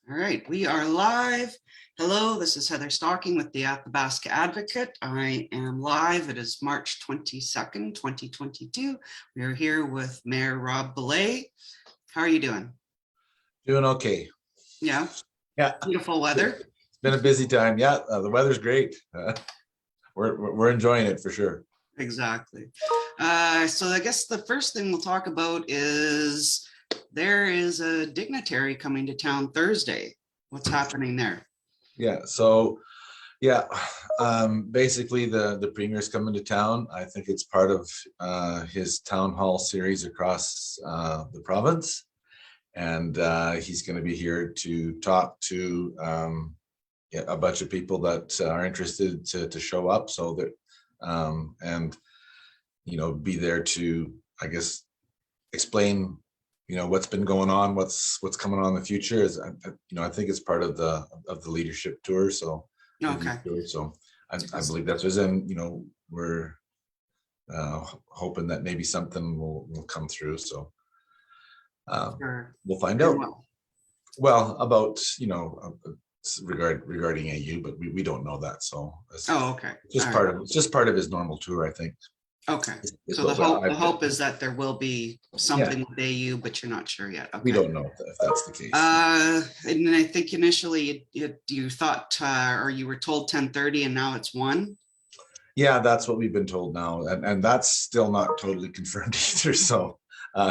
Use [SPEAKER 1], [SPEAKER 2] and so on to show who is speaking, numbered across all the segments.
[SPEAKER 1] All right, we are live. Hello, this is Heather Stocking with the Athabasca Advocate. I am live. It is March 22nd, 2022. We are here with Mayor Rob Balay. How are you doing?
[SPEAKER 2] Doing okay.
[SPEAKER 1] Yeah,
[SPEAKER 2] Yeah,
[SPEAKER 1] beautiful weather.
[SPEAKER 2] it's been a busy time. Yeah, the weather's great. We're enjoying it for sure.
[SPEAKER 1] Exactly. So I guess the first thing we'll talk about is there is a dignitary coming to town Thursday. What's happening there?
[SPEAKER 2] Yeah, so yeah, basically the premier's coming to town. I think it's part of his town hall series across the province, and he's going to be here to talk to a bunch of people that are interested to show up, so that and be there to, I guess, explain what's been going on, what's coming on in the future. Is I think it's part of the leadership tour. So
[SPEAKER 1] Okay.
[SPEAKER 2] so I believe that's what it is. And we're hoping that maybe something will come through. So we'll find out. Well, about regarding AU, but we don't know that. So
[SPEAKER 1] okay.
[SPEAKER 2] It's just part of his normal tour, I think.
[SPEAKER 1] Okay, so the hope is that there will be something with AU, but you're not sure yet. Okay.
[SPEAKER 2] We don't know if that's the case.
[SPEAKER 1] And I think initially you thought, or you were told 10:30, and now it's 1.
[SPEAKER 2] Yeah, that's what we've been told now, and that's still not totally confirmed either. So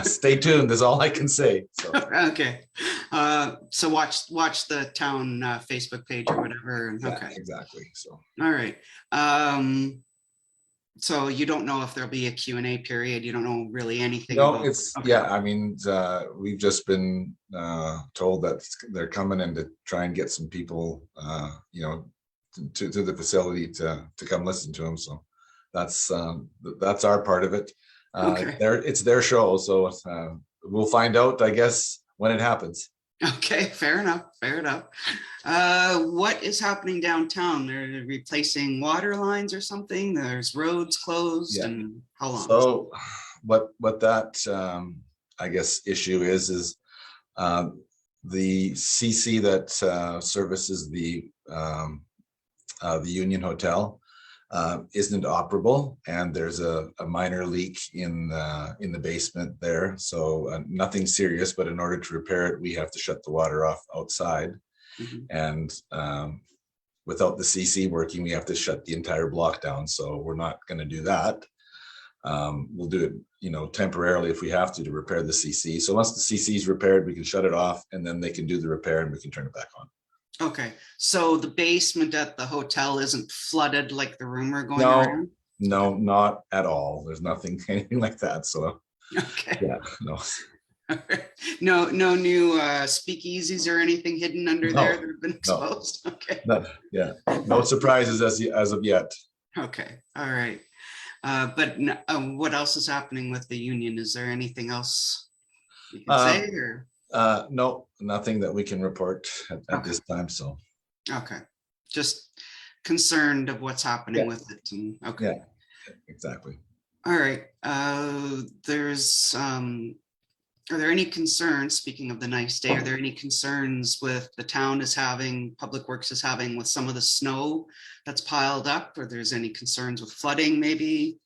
[SPEAKER 2] stay tuned. Is all I can say. So.
[SPEAKER 1] Okay, so watch the town Facebook page or whatever.
[SPEAKER 2] Yeah,
[SPEAKER 1] okay,
[SPEAKER 2] exactly. So
[SPEAKER 1] all right. So you don't know if there'll be a Q&A period. You don't know really anything.
[SPEAKER 2] No, it's okay. Yeah. I mean, we've just been told that they're coming in to try and get some people, to the facility to come listen to them. So that's our part of it.
[SPEAKER 1] Okay.
[SPEAKER 2] It's their show, so we'll find out, I guess, when it happens.
[SPEAKER 1] Okay, fair enough. What is happening downtown? They're replacing water lines or something. There's roads closed. Yeah. And how long?
[SPEAKER 2] So what that I guess issue is the CC that services the Union Hotel isn't operable, and there's a minor leak in the basement there. So nothing serious, but in order to repair it, we have to shut the water off outside. Mm-hmm. And without the CC working, we have to shut the entire block down. So we're not going to do that. We'll do it, temporarily if we have to repair the CC. So once the CC is repaired, we can shut it off, and then they can do the repair, and we can turn it back on.
[SPEAKER 1] Okay, so the basement at the hotel isn't flooded like the rumor going around?
[SPEAKER 2] No, not at all. There's nothing, anything like that. So
[SPEAKER 1] okay,
[SPEAKER 2] yeah, no.
[SPEAKER 1] No new speakeasies or anything hidden under there that have been exposed.
[SPEAKER 2] No.
[SPEAKER 1] Okay.
[SPEAKER 2] No surprises as of yet.
[SPEAKER 1] Okay, all right. But what else is happening with the union? Is there anything else you can say? Or
[SPEAKER 2] no, nothing that we can report at this time. So
[SPEAKER 1] okay, just concerned of what's happening with it. And okay,
[SPEAKER 2] yeah, exactly.
[SPEAKER 1] All right. Are there any concerns, speaking of the nice day, are there any concerns with the town is having, Public Works is having, with some of the snow that's piled up, or there's any concerns with flooding maybe?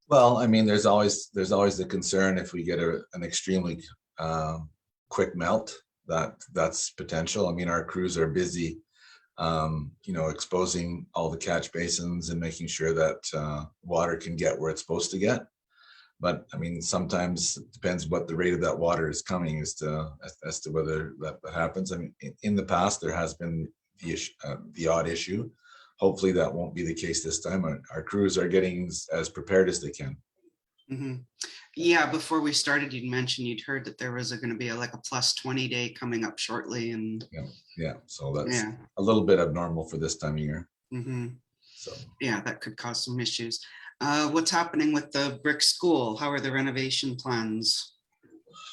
[SPEAKER 2] Well, I mean, there's always the concern if we get an extremely quick melt, that's potential. I mean, our crews are busy, exposing all the catch basins and making sure that water can get where it's supposed to get. But I mean, sometimes it depends what the rate of that water is coming as to whether that happens. I mean, in the past, there has been the odd issue. Hopefully that won't be the case this time. Our crews are getting as prepared as they can.
[SPEAKER 1] Mm-hmm. Yeah, before we started, you'd mentioned you'd heard that there was going to be a +20 day coming up shortly, and
[SPEAKER 2] yeah, so that's a little bit abnormal for this time of year.
[SPEAKER 1] Mm-hmm.
[SPEAKER 2] So
[SPEAKER 1] yeah, that could cause some issues. What's happening with the brick school? How are the renovation plans?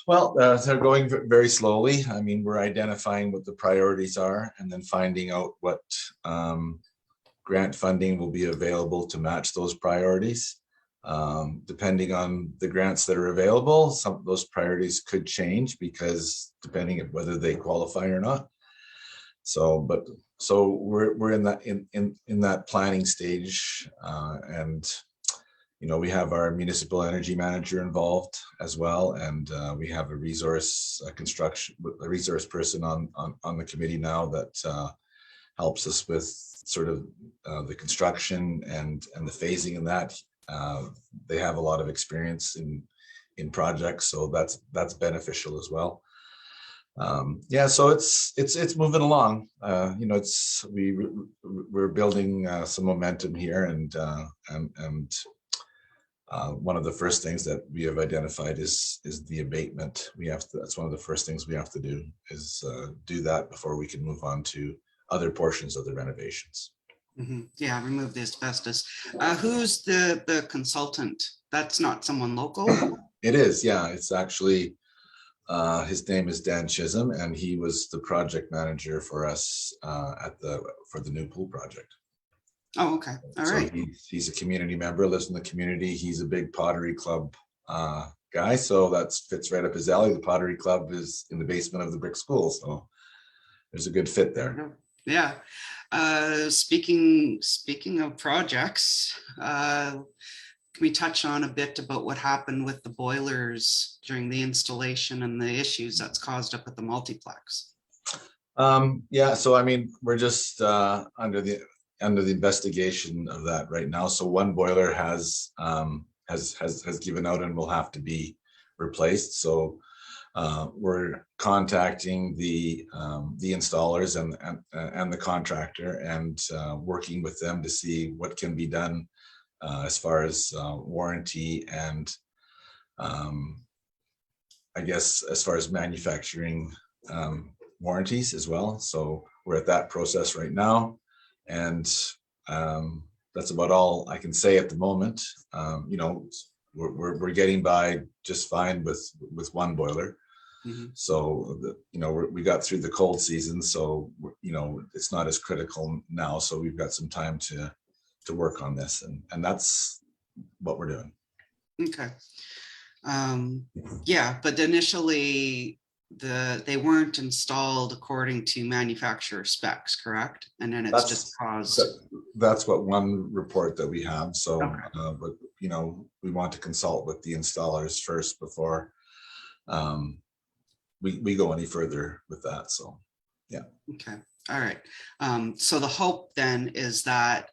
[SPEAKER 2] Well, they're going very slowly. I mean, we're identifying what the priorities are, and then finding out what grant funding will be available to match those priorities. Depending on the grants that are available, some of those priorities could change because depending on whether they qualify or not. So we're in that planning stage, and we have our municipal energy manager involved as well, and we have a resource person on the committee now that helps us with sort of the construction and the phasing in that. They have a lot of experience in projects, so that's beneficial as well. So it's moving along. We're building some momentum here, and one of the first things that we have identified is the abatement. That's one of the first things we have to do is do that before we can move on to other portions of the renovations.
[SPEAKER 1] Mm-hmm. Yeah, remove the asbestos. Who's the consultant? That's not someone local?
[SPEAKER 2] It is, yeah. It's actually, his name is Dan Chisholm, and he was the project manager for us for the new pool project.
[SPEAKER 1] Oh, okay. All right.
[SPEAKER 2] He's a community member, lives in the community. He's a big Pottery Club guy, so that fits right up his alley. The Pottery Club is in the basement of the brick school, so there's a good fit there.
[SPEAKER 1] Yeah. Speaking of projects, can we touch on a bit about what happened with the boilers during the installation and the issues that's caused up at the multiplex?
[SPEAKER 2] So I mean, we're just under the investigation of that right now. So one boiler has given out and will have to be replaced. So we're contacting the installers and the contractor and working with them to see what can be done as far as warranty and I guess as far as manufacturing warranties as well. So we're at that process right now, and that's about all I can say at the moment. We're getting by just fine with one boiler. Mm-hmm. So we got through the cold season, so it's not as critical now. So we've got some time to work on this, and that's what we're doing.
[SPEAKER 1] Okay. But initially they weren't installed according to manufacturer specs, correct? And then it's just caused.
[SPEAKER 2] That's what one report that we have. So, okay. But we want to consult with the installers first before we go any further with that. So, yeah.
[SPEAKER 1] Okay. All right. So the hope then is that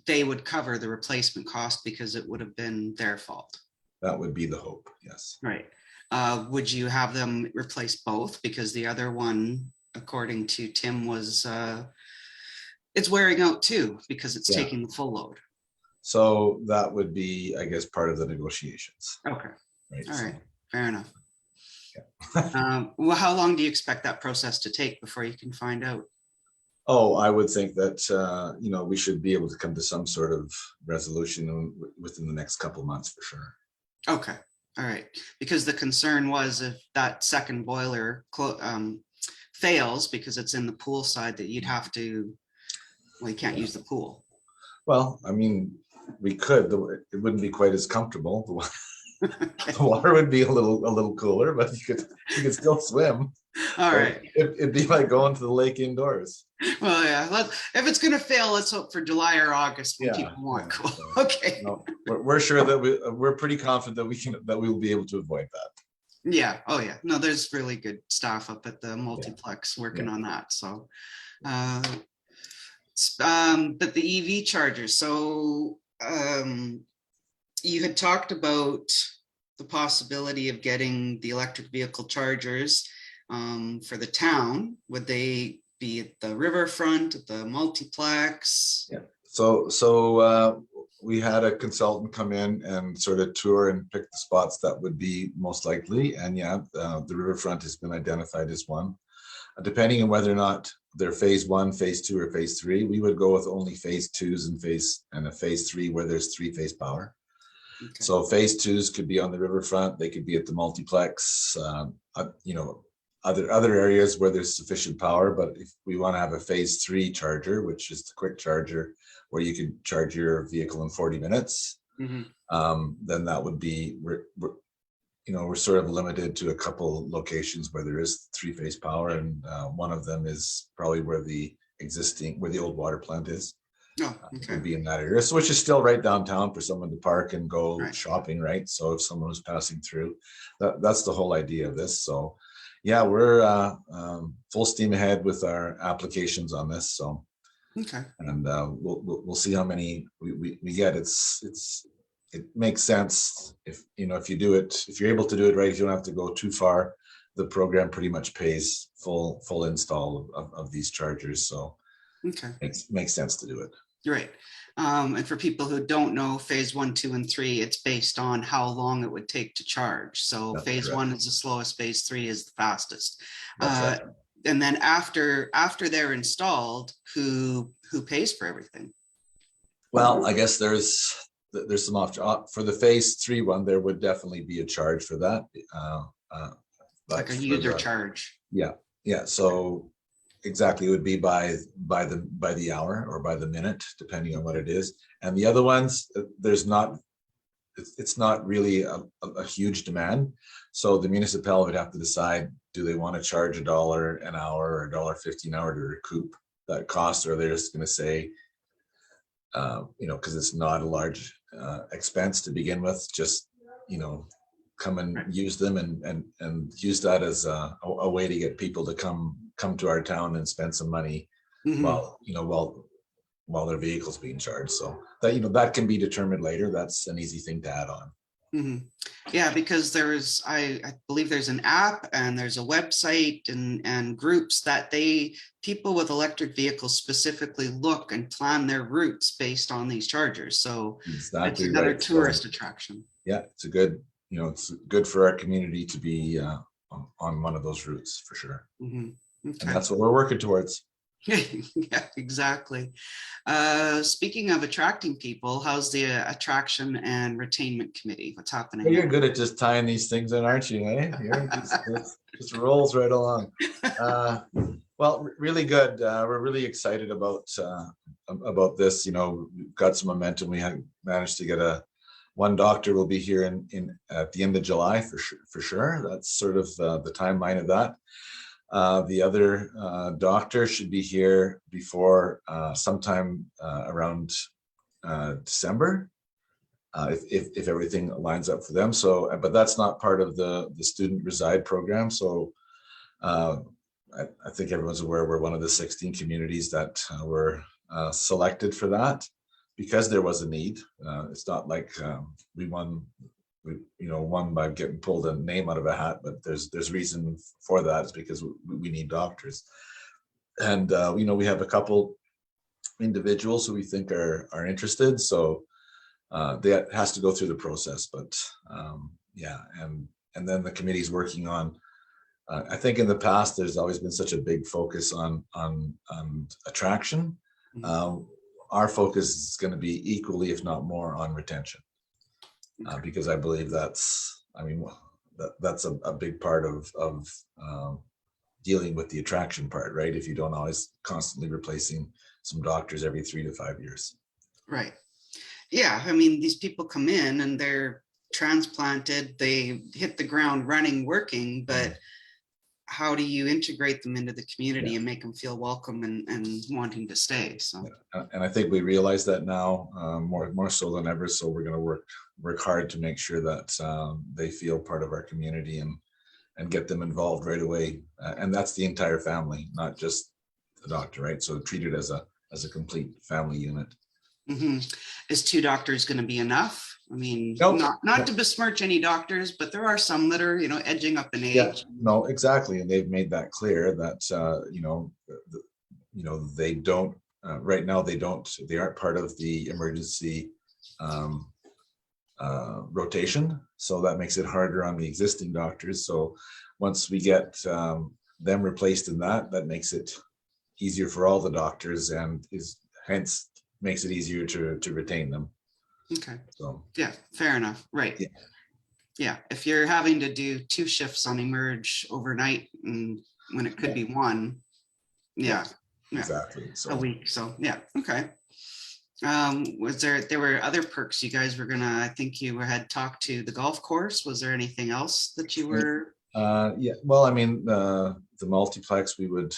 [SPEAKER 1] they would cover the replacement cost because it would have been their fault.
[SPEAKER 2] That would be the hope. Yes.
[SPEAKER 1] Right. Would you have them replace both? Because the other one, according to Tim, was it's wearing out too because it's taking the full load.
[SPEAKER 2] So that would be, I guess, part of the negotiations.
[SPEAKER 1] Okay.
[SPEAKER 2] Right.
[SPEAKER 1] All right. Fair enough.
[SPEAKER 2] Yeah.
[SPEAKER 1] Well, how long do you expect that process to take before you can find out?
[SPEAKER 2] Oh, I would think that we should be able to come to some sort of resolution within the next couple of months for sure.
[SPEAKER 1] Okay. All right. Because the concern was if that second boiler fails because it's in the pool side, that you'd have to, you can't use the pool.
[SPEAKER 2] Well, I mean, we could. It wouldn't be quite as comfortable. The water would be a little cooler, but you could still swim.
[SPEAKER 1] All right.
[SPEAKER 2] It'd be like going to the lake indoors.
[SPEAKER 1] Well, yeah. If it's going to fail, let's hope for July or August when people want cool. Okay.
[SPEAKER 2] No, we're sure that we're pretty confident that we will be able to avoid that.
[SPEAKER 1] Yeah. Oh, yeah. No, there's really good staff up at the multiplex working on that. So, but the EV chargers. So, you had talked about the possibility of getting the electric vehicle chargers for the town. Would they be at the riverfront, at the multiplex?
[SPEAKER 2] Yeah. So we had a consultant come in and sort of tour and pick the spots that would be most likely. And the riverfront has been identified as one. Depending on whether or not they're phase 1, phase 2, or phase 3, we would go with only phase 2s and a phase 3 where there's 3-phase power. Okay. So phase 2s could be on the riverfront. They could be at the multiplex, other areas where there's sufficient power. But if we want to have a phase 3 charger, which is the quick charger where you can charge your vehicle in 40 minutes,
[SPEAKER 1] Mhm.
[SPEAKER 2] then that would be, we're sort of limited to a couple locations where there is three-phase power, and one of them is probably where the old water plant is.
[SPEAKER 1] Oh,
[SPEAKER 2] It
[SPEAKER 1] okay.
[SPEAKER 2] would be in that area, so which is still right downtown for someone to park and go
[SPEAKER 1] Right.
[SPEAKER 2] shopping, right? So if someone was passing through, that's the whole idea of this. So yeah, we're full steam ahead with our applications on this. So
[SPEAKER 1] Okay.
[SPEAKER 2] and we'll see how many we get. It makes sense if you do it, if you're able to do it right, you don't have to go too far. The program pretty much pays full install of these chargers, so
[SPEAKER 1] Okay.
[SPEAKER 2] makes sense to do it.
[SPEAKER 1] Right. And for people who don't know, phase 1, 2, and 3, it's based on how long it would take to charge. So
[SPEAKER 2] That's
[SPEAKER 1] phase
[SPEAKER 2] correct.
[SPEAKER 1] 1 is the slowest, phase 3 is the fastest.
[SPEAKER 2] That's right.
[SPEAKER 1] And then after they're installed, who pays for everything?
[SPEAKER 2] Well, I guess there's some option for the phase 3 one. There would definitely be a charge for that.
[SPEAKER 1] Like a user charge.
[SPEAKER 2] Yeah. So exactly, it would be by the hour or by the minute, depending on what it is. And the other ones, it's not really a huge demand. So the municipality would have to decide, do they want to charge $1 an hour or $1.50 an hour to recoup that cost, or they're just going to say, because it's not a large expense to begin with, just come and use them and use that as a way to get people to come to our town and spend some money while their vehicle's being charged. So that that can be determined later. That's an easy thing to add on.
[SPEAKER 1] Yeah, because I believe there's an app and there's a website and groups that people with electric vehicles specifically look and plan their routes based on these chargers. So
[SPEAKER 2] exactly,
[SPEAKER 1] it's another
[SPEAKER 2] right.
[SPEAKER 1] tourist attraction.
[SPEAKER 2] Yeah, it's good for our community to be on one of those routes for sure.
[SPEAKER 1] Okay.
[SPEAKER 2] And that's what we're working towards.
[SPEAKER 1] Yeah, exactly. Speaking of attracting people, how's the attraction and retainment committee? What's happening?
[SPEAKER 2] Well, you're good at just tying these things in, aren't you? Just rolls right along. Well, really good. We're really excited about this. We've got some momentum. We have managed to get one doctor will be here in at the end of July for sure. That's sort of the timeline of that. The other doctor should be here before sometime around December, if everything lines up for them. So, but that's not part of the student reside program. So I think everyone's aware we're one of the 16 communities that were selected for that because there was a need. It's not like we won by getting pulled a name out of a hat, but there's reason for that. It's because we need doctors. And we have a couple individuals who we think are interested. So that has to go through the process, but and then the committee's working on, I think in the past, there's always been such a big focus on attraction. Our focus is going to be equally, if not more, on retention. Because I believe that's a big part of dealing with the attraction part, right? If you don't always constantly replacing some doctors every 3 to 5 years.
[SPEAKER 1] Right. Yeah. I mean, these people come in and they're transplanted, they hit the ground running, working, but how do you integrate them into the community and make them feel welcome and wanting to stay? So,
[SPEAKER 2] and I think we realize that now more so than ever. So we're going to work hard to make sure that they feel part of our community and get them involved right away. And that's the entire family, not just the doctor, right? So treat it as a complete family unit.
[SPEAKER 1] Is 2 doctors going to be enough? I mean,
[SPEAKER 2] nope.
[SPEAKER 1] not to besmirch any doctors, but there are some that are, edging up in age.
[SPEAKER 2] Yeah, no, exactly. And they've made that clear that, they don't, right now, they aren't part of the emergency rotation. So that makes it harder on the existing doctors. So once we get them replaced in that makes it easier for all the doctors and hence makes it easier to retain them.
[SPEAKER 1] Okay.
[SPEAKER 2] So
[SPEAKER 1] yeah, fair enough. Right. Yeah. If you're having to do 2 shifts on emerge overnight and when it could be 1. Yeah.
[SPEAKER 2] Exactly. So
[SPEAKER 1] a week. So yeah. Okay. Was there were other perks you guys were gonna, I think you had talked to the golf course. Was there anything else that you were?
[SPEAKER 2] Yeah, well, I mean, the multiplex, we would,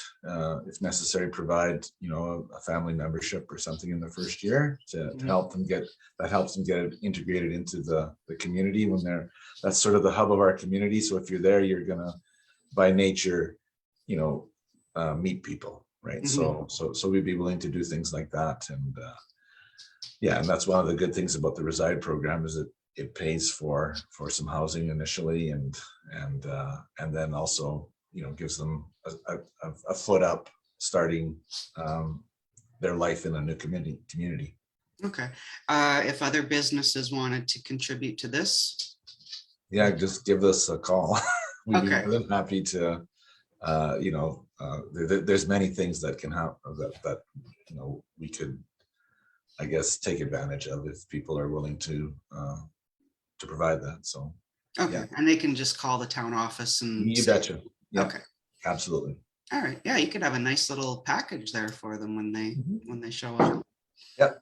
[SPEAKER 2] if necessary, provide, a family membership or something in the first year to help them that helps them get integrated into the community when that's sort of the hub of our community. So if you're there, you're gonna, by nature, meet people, right?
[SPEAKER 1] Mhm.
[SPEAKER 2] So we'd be willing to do things like that. And yeah, and that's one of the good things about the reside program is it pays for some housing initially, and then also gives them a foot up starting their life in a new community.
[SPEAKER 1] Okay. If other businesses wanted to contribute to this,
[SPEAKER 2] Yeah, just give us a call. We'd be
[SPEAKER 1] okay.
[SPEAKER 2] more than happy to. There's many things that can happen that we could, I guess, take advantage of if people are willing to provide that. So
[SPEAKER 1] Okay,
[SPEAKER 2] yeah,
[SPEAKER 1] and they can just call the town office and
[SPEAKER 2] you
[SPEAKER 1] say,
[SPEAKER 2] betcha. Yeah,
[SPEAKER 1] okay,
[SPEAKER 2] absolutely.
[SPEAKER 1] all right, yeah, you could have a nice little package there for them when they show up.
[SPEAKER 2] Yep.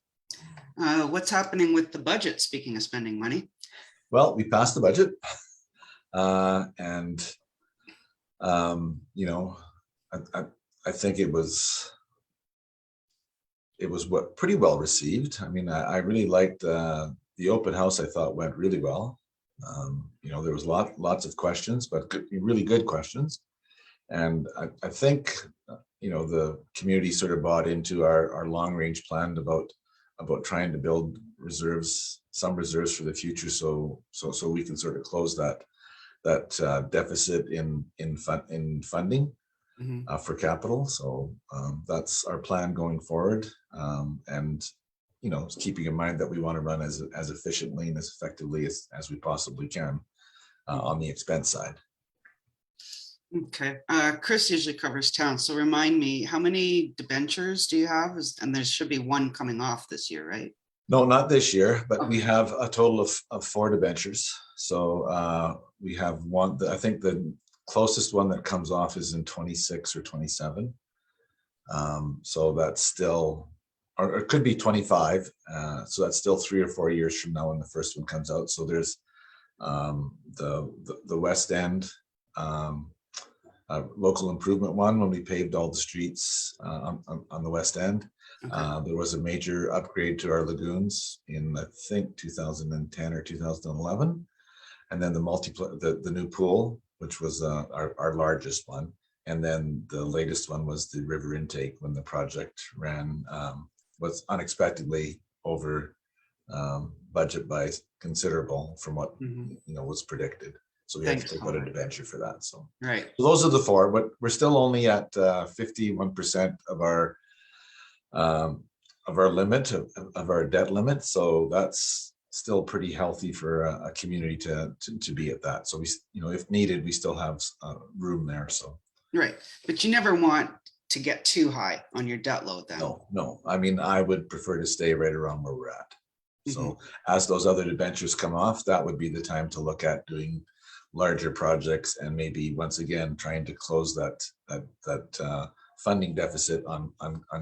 [SPEAKER 1] What's happening with the budget? Speaking of spending money.
[SPEAKER 2] Well, we passed the budget, and I think it was pretty well received. I mean, I really liked the open house. I thought went really well. There was lots of questions, but really good questions. And I think, the community sort of bought into our long range plan about trying to build some reserves for the future. So we can sort of close that deficit in funding for capital. So that's our plan going forward. And keeping in mind that we want to run as efficiently and as effectively as we possibly can on the expense side.
[SPEAKER 1] Okay, Chris usually covers town, so remind me, how many debentures do you have? And there should be one coming off this year, right?
[SPEAKER 2] No, not this year, but we
[SPEAKER 1] Okay.
[SPEAKER 2] have a total of 4 debentures. So we have one, I think the closest one that comes off is in 26 or 27. So that's still, or it could be 25. So that's still 3 or 4 years from now when the first one comes out. So there's the West End local improvement one when we paved all the streets on the West End.
[SPEAKER 1] Okay.
[SPEAKER 2] There was a major upgrade to our lagoons in, I think, 2010 or 2011. And then the new pool, which was our largest one. And then the latest one was the river intake when the project was unexpectedly over budget by considerable from what was predicted. So we had to take out a debenture for that. So those are the 4, but we're still only at 51% of our limit of our debt limit. So that's still pretty healthy for a community to be at that. So we, if needed, we still have room there. So
[SPEAKER 1] right, but you never want to get too high on your debt load then.
[SPEAKER 2] No. I mean, I would prefer to stay right around where we're at. So as those other debentures come off, that would be the time to look at doing larger projects and maybe once again trying to close that funding deficit on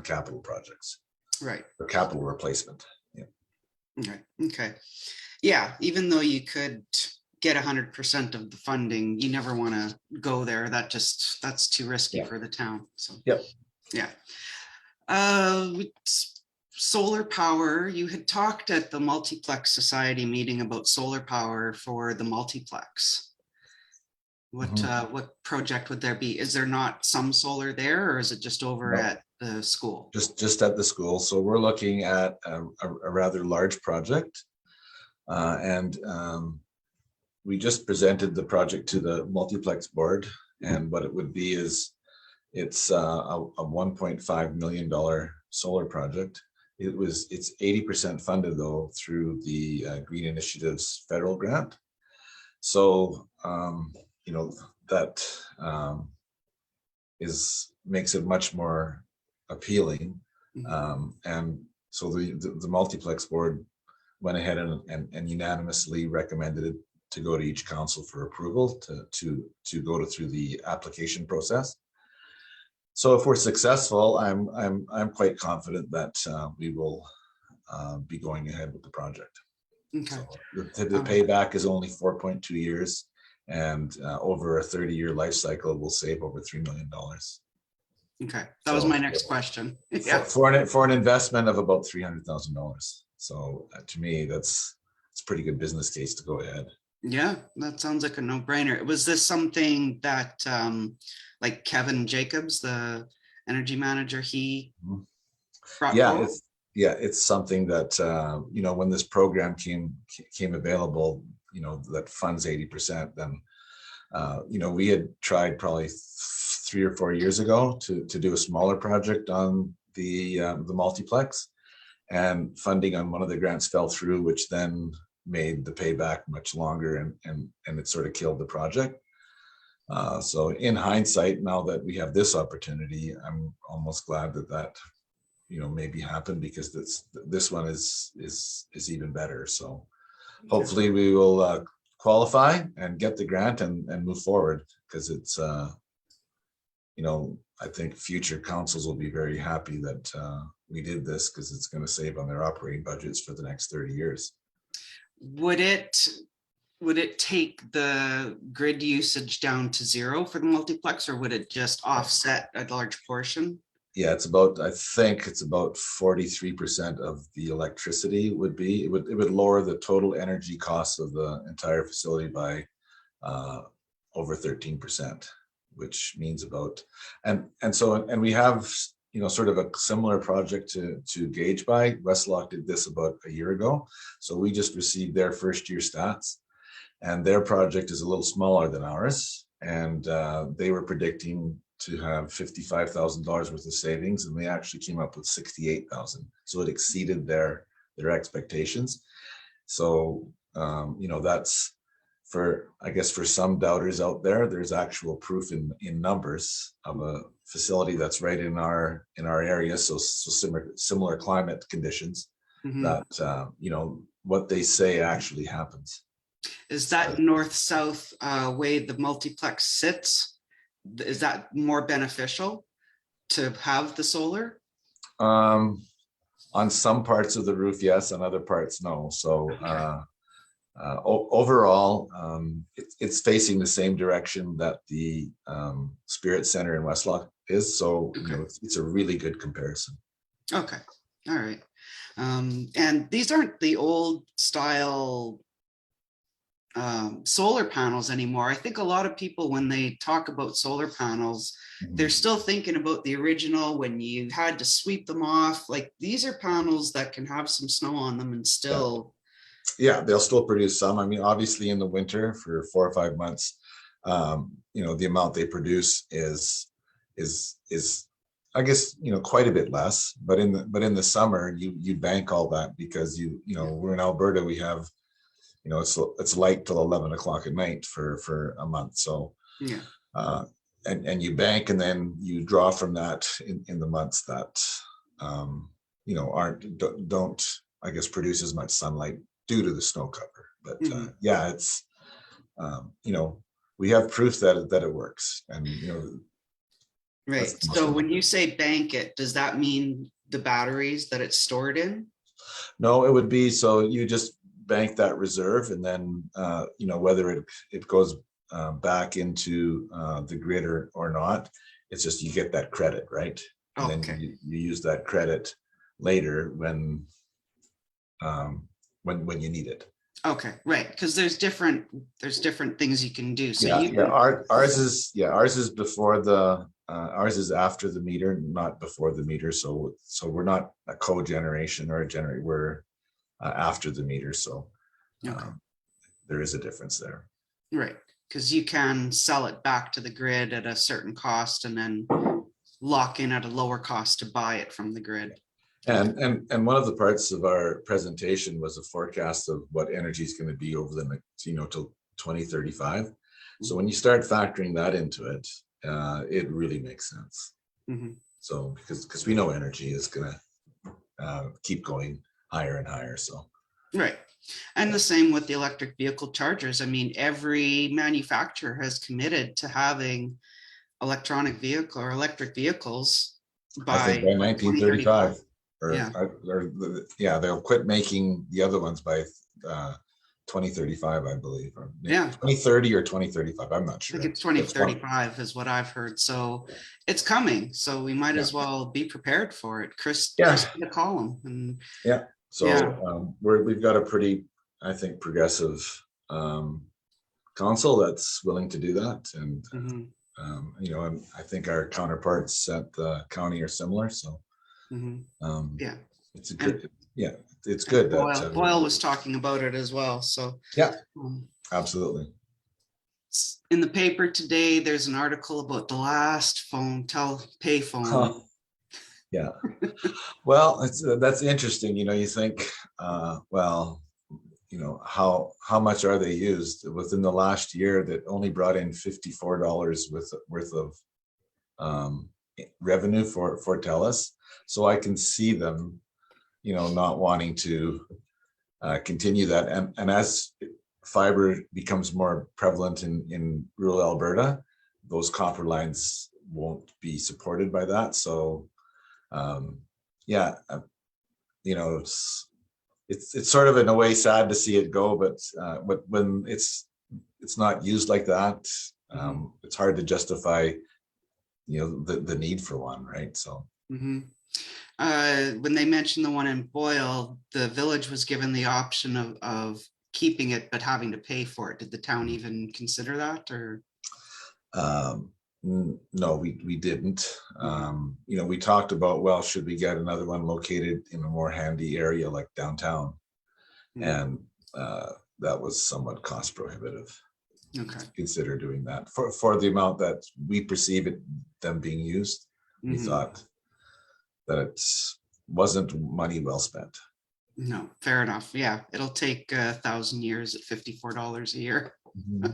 [SPEAKER 2] capital projects.
[SPEAKER 1] Right.
[SPEAKER 2] Or capital replacement. Yeah.
[SPEAKER 1] Okay. Yeah. Even though you could get 100% of the funding, you never want to go there. That's too risky for the town. So yeah. Solar power. You had talked at the Multiplex Society meeting about solar power for the multiplex. What project would there be? Is there not some solar there, or is it just over at the school?
[SPEAKER 2] Just at the school. So we're looking at a rather large project, and we just presented the project to the multiplex board. And what it would be is it's a $1.5 million solar project. It's 80% funded though through the Green Initiatives federal grant. So that makes it much more appealing. And so the multiplex board went ahead and unanimously recommended it to go to each council for approval to go through the application process. So if we're successful, I'm quite confident that we will be going ahead with the project.
[SPEAKER 1] Okay.
[SPEAKER 2] So the payback is only 4.2 years, and over a 30-year life cycle, we'll save over $3 million.
[SPEAKER 1] Okay, that was my next question. Yeah.
[SPEAKER 2] For an investment of about $300,000. So to me, it's a pretty good business case to go ahead.
[SPEAKER 1] Yeah, that sounds like a no-brainer. Was this something that like Kevin Jacobs, the energy manager, he brought forward?
[SPEAKER 2] It's something that when this program came available, that funds 80%, then we had tried probably 3 or 4 years ago to do a smaller project on the multiplex, and funding on one of the grants fell through, which then made the payback much longer, and it sort of killed the project. So in hindsight, now that we have this opportunity, I'm almost glad that maybe happened, because this one is even better. So hopefully we will qualify and get the grant and move forward, because it's I think future councils will be very happy that we did this, because it's going to save on their operating budgets for the next 30 years. Would
[SPEAKER 1] it take the grid usage down to 0 for the multiplex, or would it just offset a large portion?
[SPEAKER 2] Yeah, I think it's about 43% of the electricity would be. It would lower the total energy cost of the entire facility by over 13%, which means about, and we have sort of a similar project to gauge by. Westlock did this about a year ago, so we just received their first year stats, and their project is a little smaller than ours, and they were predicting to have $55,000 worth of savings, and they actually came up with 68,000. So it exceeded their expectations. So that's, I guess for some doubters out there, there's actual proof in numbers of a facility that's right in our area, so similar climate conditions, that what they say actually happens.
[SPEAKER 1] Is that north-south way the multiplex sits? Is that more beneficial to have the solar?
[SPEAKER 2] On some parts of the roof, yes. On other parts, no. So overall, it's facing the same direction that the Spirit Center in Westlock is. So it's a really good comparison.
[SPEAKER 1] Okay, all right. And these aren't the old style solar panels anymore. I think a lot of people, when they talk about solar panels, they're still thinking about the original, when you had to sweep them off. Like, these are panels that can have some snow on them and still.
[SPEAKER 2] Yeah, they'll still produce some. I mean, obviously in the winter for 4 or 5 months, the amount they produce is I guess quite a bit less. But in the summer, you bank all that, because we're in Alberta. We have it's light till 11 o'clock at night for a month. So and you bank, and then you draw from that in the months that don't I guess produce as much sunlight due to the snow cover. But it's we have proof that it works, and
[SPEAKER 1] right. So when you say bank it, does that mean the batteries that it's stored in?
[SPEAKER 2] No, it would be, so you just bank that reserve, and then whether it goes back into the grid or not, it's just you get that credit, right? And then you use that credit later when you need it. Okay,
[SPEAKER 1] right, because there's different things you can do. So
[SPEAKER 2] ours is before the ours is after the meter, not before the meter. So we're not a cogeneration or a generator. We're after the meter. So there is a difference there.
[SPEAKER 1] Right, because you can sell it back to the grid at a certain cost, and then lock in at a lower cost to buy it from the grid.
[SPEAKER 2] And one of the parts of our presentation was a forecast of what energy is going to be over the next, till 2035. So when you start factoring that into it, it really makes sense. So because we know energy is going to keep going higher and higher. So
[SPEAKER 1] right. And the same with the electric vehicle chargers. I mean, every manufacturer has committed to having electric vehicles by
[SPEAKER 2] 1935.
[SPEAKER 1] Yeah.
[SPEAKER 2] Yeah, they'll quit making the other ones by 2035, I believe, or
[SPEAKER 1] Yeah.
[SPEAKER 2] 2030 or 2035. I'm not
[SPEAKER 1] I
[SPEAKER 2] sure.
[SPEAKER 1] think it's 2035 is what I've heard. So it's coming. So we might
[SPEAKER 2] Yeah.
[SPEAKER 1] as well be prepared for it. Chris
[SPEAKER 2] Yeah.
[SPEAKER 1] did a column and
[SPEAKER 2] Yeah. So
[SPEAKER 1] yeah.
[SPEAKER 2] we've got a pretty, I think, progressive council that's willing to do that. And,
[SPEAKER 1] Mhm,
[SPEAKER 2] and I think our counterparts at the county are similar. So
[SPEAKER 1] mhm.
[SPEAKER 2] um,
[SPEAKER 1] Yeah.
[SPEAKER 2] it's a
[SPEAKER 1] And,
[SPEAKER 2] good, yeah, it's
[SPEAKER 1] and
[SPEAKER 2] good that,
[SPEAKER 1] Boyle was talking about it as well. So
[SPEAKER 2] yeah,
[SPEAKER 1] um,
[SPEAKER 2] absolutely.
[SPEAKER 1] in the paper today, there's an article about the last pay phone.
[SPEAKER 2] Yeah. Well, that's interesting. You think, well, how much are they used within the last year? That only brought in $54 worth of revenue for TELUS. So I can see them, not wanting to continue that. And as fiber becomes more prevalent in rural Alberta, those copper lines won't be supported by that. So yeah, it's sort of in a way sad to see it go, but when it's not used like that, it's hard to justify the need for one, right? So
[SPEAKER 1] When they mentioned the one in Boyle, the village was given the option of keeping it but having to pay for it. Did the town even consider that, or
[SPEAKER 2] no, we didn't. We talked about, well, should we get another one located in a more handy area like downtown? And that was somewhat cost prohibitive.
[SPEAKER 1] Okay.
[SPEAKER 2] Consider doing that for the amount that we perceive it them being used. We thought that it wasn't money well spent.
[SPEAKER 1] No, fair enough. Yeah, it'll take 1,000 years at $54 a year. Yeah.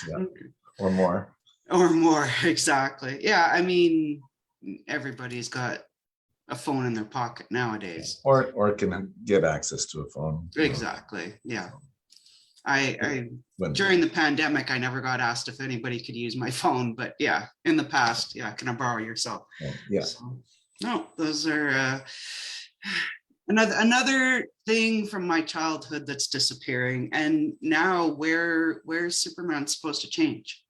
[SPEAKER 2] Yeah. Or more.
[SPEAKER 1] Or more, exactly. Yeah, I mean, everybody's got a phone in their pocket nowadays.
[SPEAKER 2] Or can get access to a phone.
[SPEAKER 1] Exactly. Yeah. I during the pandemic, I never got asked if anybody could use my phone, but yeah, in the past, yeah, can I borrow your cell?
[SPEAKER 2] Yeah.
[SPEAKER 1] So, no, those are another thing from my childhood that's disappearing. And now where's Superman supposed to change?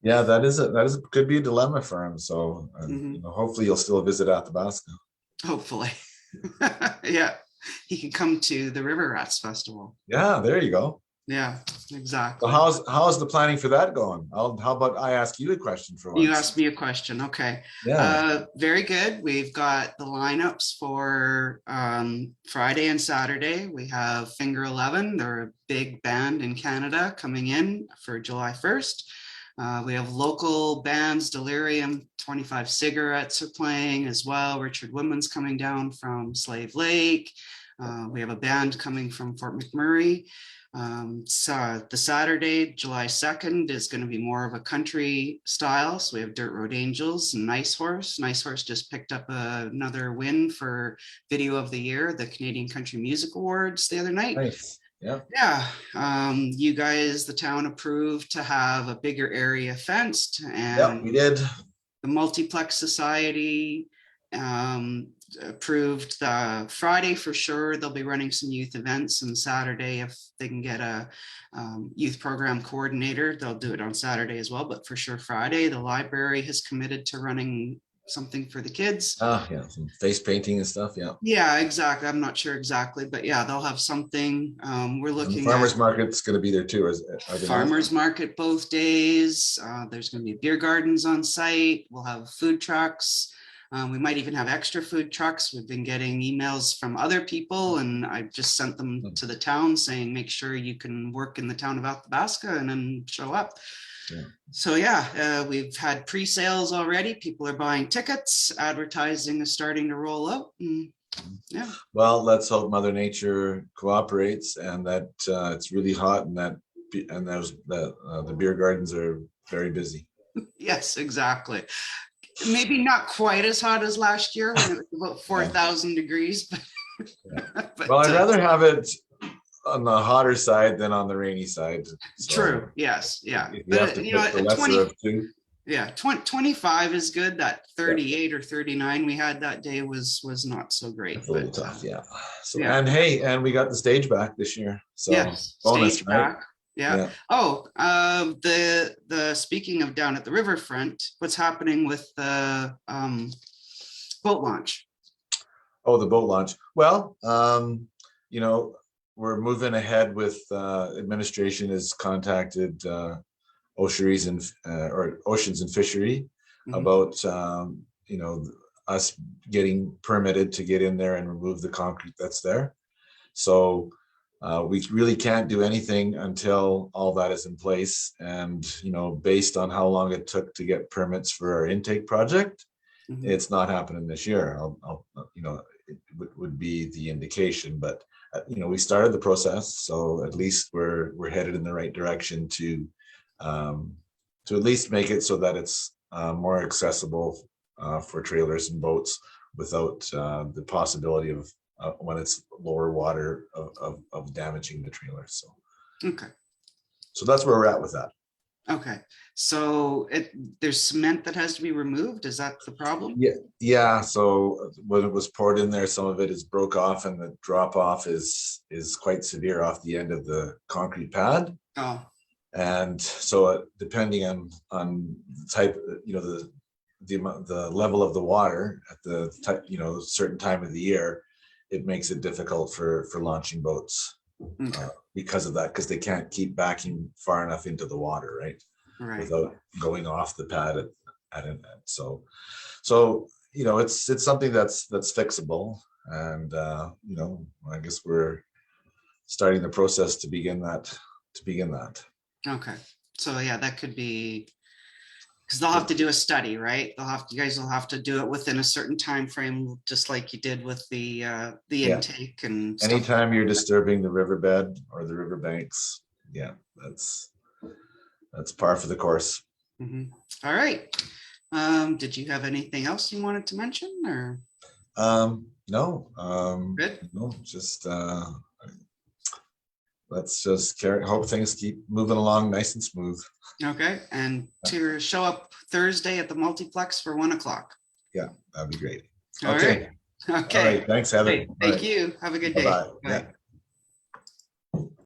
[SPEAKER 2] Yeah, that could be a dilemma for him. So hopefully you'll still visit Athabasca.
[SPEAKER 1] Hopefully. Yeah. He can come to the River Rats Festival.
[SPEAKER 2] Yeah, there you go.
[SPEAKER 1] Yeah, exactly.
[SPEAKER 2] So how's the planning for that going? How about I ask you a question for once?
[SPEAKER 1] You asked me a question. Okay.
[SPEAKER 2] Yeah.
[SPEAKER 1] Very good. We've got the lineups for Friday and Saturday. We have Finger 11. They're a big band in Canada coming in for July 1st. We have local bands, Delirium, 25 Cigarettes are playing as well. Richard Woodman's coming down from Slave Lake. We have a band coming from Fort McMurray. So the Saturday, July 2nd, is going to be more of a country style. So we have Dirt Road Angels and Nice Horse. Nice Horse just picked up another win for Video of the Year, the Canadian Country Music Awards the other night.
[SPEAKER 2] Nice. Yeah.
[SPEAKER 1] Yeah. You guys, the town approved to have a bigger area fenced, and
[SPEAKER 2] yeah, we did.
[SPEAKER 1] The Multiplex Society approved the Friday for sure. They'll be running some youth events, and Saturday, if they can get a youth program coordinator, they'll do it on Saturday as well. But for sure, Friday, the library has committed to running something for the kids.
[SPEAKER 2] Yeah, some face painting and stuff.
[SPEAKER 1] Yeah, exactly. I'm not sure exactly, but yeah, they'll have something. We're looking
[SPEAKER 2] and the farmers market's going to be there too.
[SPEAKER 1] Farmers market both days. There's going to be beer gardens on site. We'll have food trucks. We might even have extra food trucks. We've been getting emails from other people, and I've just sent them to the town saying, make sure you can work in the town of Athabasca and then show up. Yeah. So yeah, we've had pre-sales already. People are buying tickets. Advertising is starting to roll out. Yeah.
[SPEAKER 2] Well, let's hope Mother Nature cooperates and that it's really hot and the beer gardens are very busy.
[SPEAKER 1] Yes, exactly. Maybe not quite as hot as last year when it was about 4,000 degrees. But,
[SPEAKER 2] yeah. Well, I'd rather have it on the hotter side than on the rainy side.
[SPEAKER 1] So true. Yes. Yeah.
[SPEAKER 2] But,
[SPEAKER 1] at 20, Yeah, 25 is good. That
[SPEAKER 2] Yeah.
[SPEAKER 1] 38 or 39 we had that day was not so great,
[SPEAKER 2] It's a little
[SPEAKER 1] but
[SPEAKER 2] tough, yeah. So,
[SPEAKER 1] yeah.
[SPEAKER 2] and hey, and we got the stage back this year, so
[SPEAKER 1] Yes,
[SPEAKER 2] bonus,
[SPEAKER 1] stage
[SPEAKER 2] right?
[SPEAKER 1] back. Yeah.
[SPEAKER 2] Yeah.
[SPEAKER 1] Oh, the speaking of down at the riverfront, what's happening with the boat launch?
[SPEAKER 2] Oh, the boat launch. Well, you know, we're moving ahead with, administration has contacted Ocearies and or Oceans and Fishery
[SPEAKER 1] Mhm.
[SPEAKER 2] about you know, us getting permitted to get in there and remove the concrete that's there. So we really can't do anything until all that is in place. And you know, based on how long it took to get permits for our intake project,
[SPEAKER 1] Mhm.
[SPEAKER 2] it's not happening this year. You know, it would be the indication, but you know, we started the process, so at least we're headed in the right direction um, to at least make it so that it's more accessible for trailers and boats without the possibility of when it's lower water of damaging the trailer.
[SPEAKER 1] Okay.
[SPEAKER 2] So that's where we're at with that.
[SPEAKER 1] Okay. So there's cement that has to be removed. Is that the problem?
[SPEAKER 2] Yeah, yeah. So when it was poured in there, some of it is broke off, and the drop off is quite severe off the end of the concrete pad.
[SPEAKER 1] Oh,
[SPEAKER 2] And so depending on the type, you know, the level of the water at the type, you know, certain time of the year, it makes it difficult for launching boats
[SPEAKER 1] okay.
[SPEAKER 2] because of that, because they can't keep backing far enough into the water, right?
[SPEAKER 1] Right.
[SPEAKER 2] Without going off the pad at an end. So you know, it's something that's fixable, and you know, I guess we're starting the process to begin that.
[SPEAKER 1] Okay. So yeah, that could be because they'll have to do a study, right? You guys will have to do it within a certain time frame, just like you did with the
[SPEAKER 2] Yeah.
[SPEAKER 1] intake and stuff.
[SPEAKER 2] Anytime you're disturbing the riverbed or the riverbanks, yeah, that's par for the course.
[SPEAKER 1] Mhm. All right. Did you have anything else you wanted to mention or?
[SPEAKER 2] No,
[SPEAKER 1] Good.
[SPEAKER 2] no, just let's just hope things keep moving along nice and smooth.
[SPEAKER 1] Okay. And to show up Thursday at the multiplex for 1 o'clock.
[SPEAKER 2] Yeah, that'd be great.
[SPEAKER 1] All
[SPEAKER 2] Okay.
[SPEAKER 1] right.
[SPEAKER 2] All
[SPEAKER 1] Okay.
[SPEAKER 2] right. Thanks, Heather.
[SPEAKER 1] Great.
[SPEAKER 2] All
[SPEAKER 1] Thank
[SPEAKER 2] right.
[SPEAKER 1] you. Have a good day.
[SPEAKER 2] Bye-bye.
[SPEAKER 1] Bye.
[SPEAKER 2] Yeah.